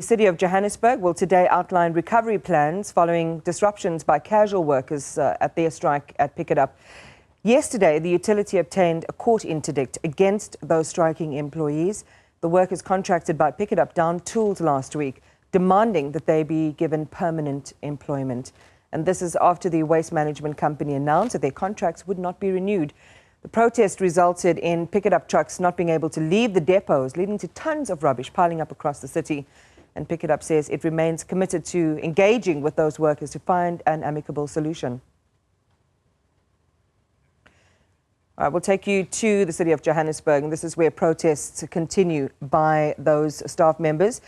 The City of Johannesburg will today outline recovery plans following disruptions by casual workers at their strike at Pikitup. Yesterday, the utility obtained a court interdict against those striking employees. The workers contracted by Pikitup downed tools last week, demanding that they be given permanent employment. And this is after the waste management company announced that their contracts would not be renewed. The protest resulted in Pikitup trucks not being able to leave the depots, leading to tons of rubbish piling up across the city. And Pikitup says it remains committed to engaging with those workers to find an amicable solution. All right, we'll take you to the City of Johannesburg, and this is where protests continue by those staff members.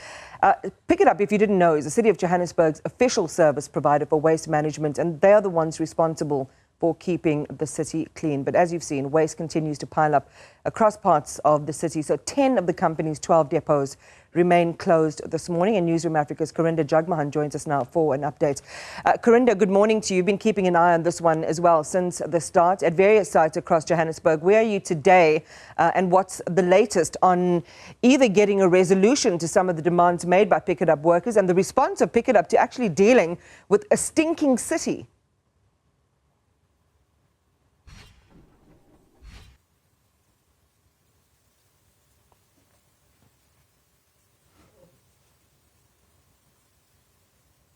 Pikitup, if you didn't know, is the City of Johannesburg's official service provider for waste management, and they are the ones responsible for keeping the city clean. But as you've seen, waste continues to pile up across parts of the city. So 10 of the company's 12 depots remain closed this morning. And Newzroom Afrika's Karinda Jagmohan joins us now for an update. Karinda, good morning to you. You've been keeping an eye on this one as well since the start at various sites across Johannesburg. Where are you today and what's the latest on either getting a resolution to some of the demands made by Pikitup workers and the response of Pikitup to actually dealing with a stinking city?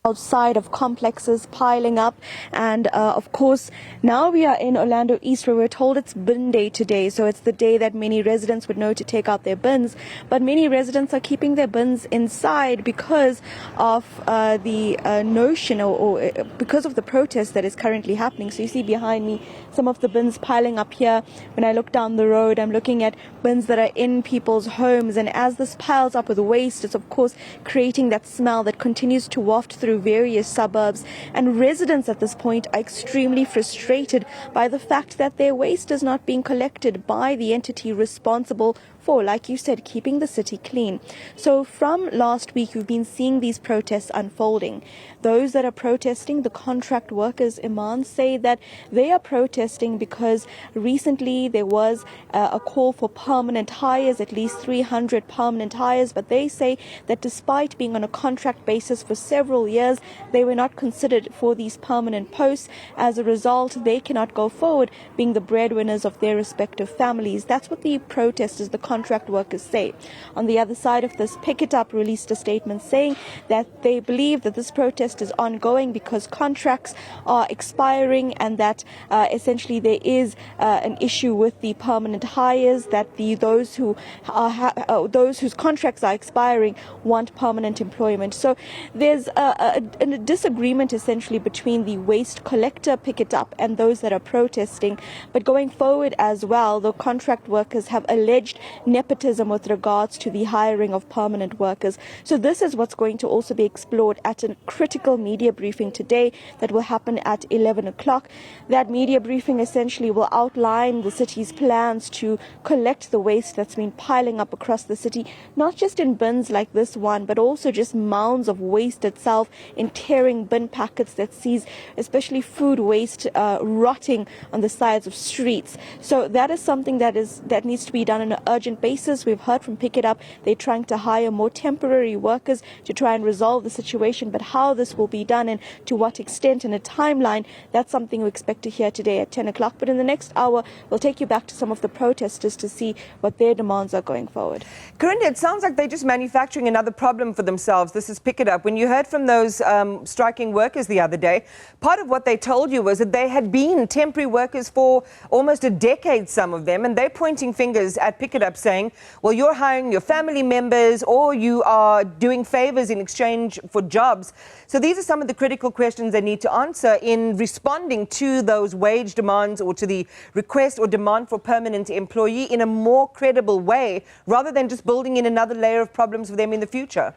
Outside of complexes piling up, and of course now we are in Orlando East, where we're told it's bin day today, so it's the day that many residents would know to take out their bins, but many residents are keeping their bins inside because of the notion or because of the protest that is currently happening. So you see behind me some of the bins piling up here. When I look down the road, I'm looking at bins that are in people's homes, and as this piles up with waste, it's of course creating that smell that continues to waft through various suburbs, and residents at this point are extremely frustrated by the fact that their waste is not being collected by the entity responsible for, like you said, keeping the city clean. So from last week, we've been seeing these protests unfolding. Those that are protesting, the contract workers, Iman, say that they are protesting because recently there was a call for permanent hires, at least 300 permanent hires, but they say that despite being on a contract basis for several years, they were not considered for these permanent posts. As a result, they cannot go forward being the breadwinners of their respective families. That's what the protesters, the contract workers, say. On the other side of this, Pikitup released a statement saying that they believe that this protest is ongoing because contracts are expiring, and that essentially there is an issue with the permanent hires, that those whose contracts are expiring want permanent employment. So there's a disagreement essentially between the waste collector Pikitup and those that are protesting. But going forward as well, the contract workers have alleged nepotism with regards to the hiring of permanent workers. So this is what's going to also be explored at a critical media briefing today that will happen at 11 o'clock. That media briefing essentially will outline the city's plans to collect the waste that's been piling up across the city, not just in bins like this one, but also just mounds of waste itself, in tearing bin packets that sees especially food waste rotting on the sides of streets. So that is something that needs to be done on an urgent basis. We've heard from Pikitup they're trying to hire more temporary workers to try and resolve the situation, but how this will be done and to what extent and a timeline, that's something we expect to hear today at 10 o'clock. But in the next hour, we'll take you back to some of the protesters to see what their demands are going forward. Karinda, it sounds like they're just manufacturing another problem for themselves. This is Pikitup. When you heard from those striking workers the other day, part of what they told you was that they had been temporary workers for almost a decade, some of them, and they're pointing fingers at Pikitup saying, well, you're hiring your family members or you are doing favors in exchange for jobs. So these are some of the critical questions they need to answer in responding to those wage demands or to the request or demand for permanent employee in a more credible way, rather than just building in another layer of problems for them in the future.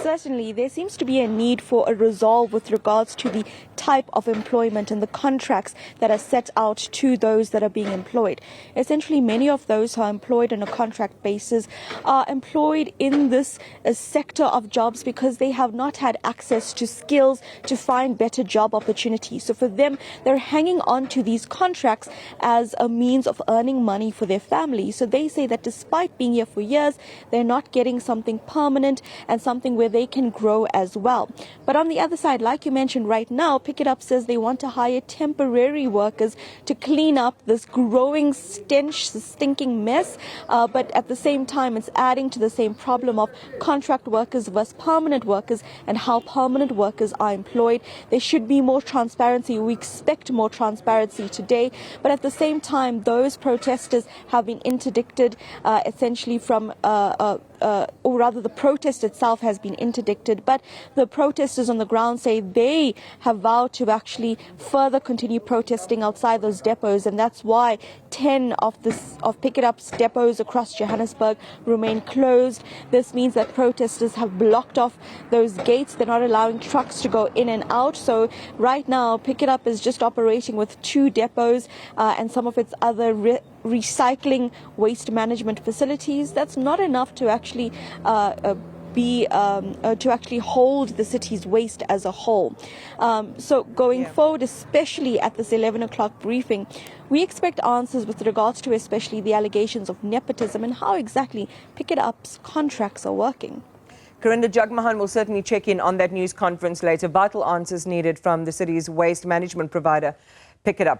Certainly, there seems to be a need for a resolve with regards to the type of employment and the contracts that are set out to those that are being employed. Essentially, many of those who are employed on a contract basis are employed in this sector of jobs because they have not had access to skills to find better job opportunities. So for them, they're hanging on to these contracts as a means of earning money for their family. So they say that despite being here for years, they're not getting something permanent and something where they can grow as well. But on the other side, like you mentioned right now, Pikitup says they want to hire temporary workers to clean up this growing stench, stinking mess. But at the same time, it's adding to the same problem of contract workers versus permanent workers and how permanent workers are employed. There should be more transparency. We expect more transparency today. But at the same time, those protesters have been interdicted essentially from or rather the protest itself has been interdicted, but the protesters on the ground say they have vowed to actually further continue protesting outside those depots, and that's why 10 of Pikitup's depots across Johannesburg remain closed. This means that protesters have blocked off those gates. They're not allowing trucks to go in and out. So right now, Pikitup is just operating with 2 depots and some of its other recycling waste management facilities. That's not enough to actually to actually hold the city's waste as a whole. So going forward, especially at this 11 o'clock briefing, we expect answers with regards to especially the allegations of nepotism and how exactly Pikitup's contracts are working. Karinda Jagmohan will certainly check in on that news conference later. Vital answers needed from the city's waste management provider, Pikitup.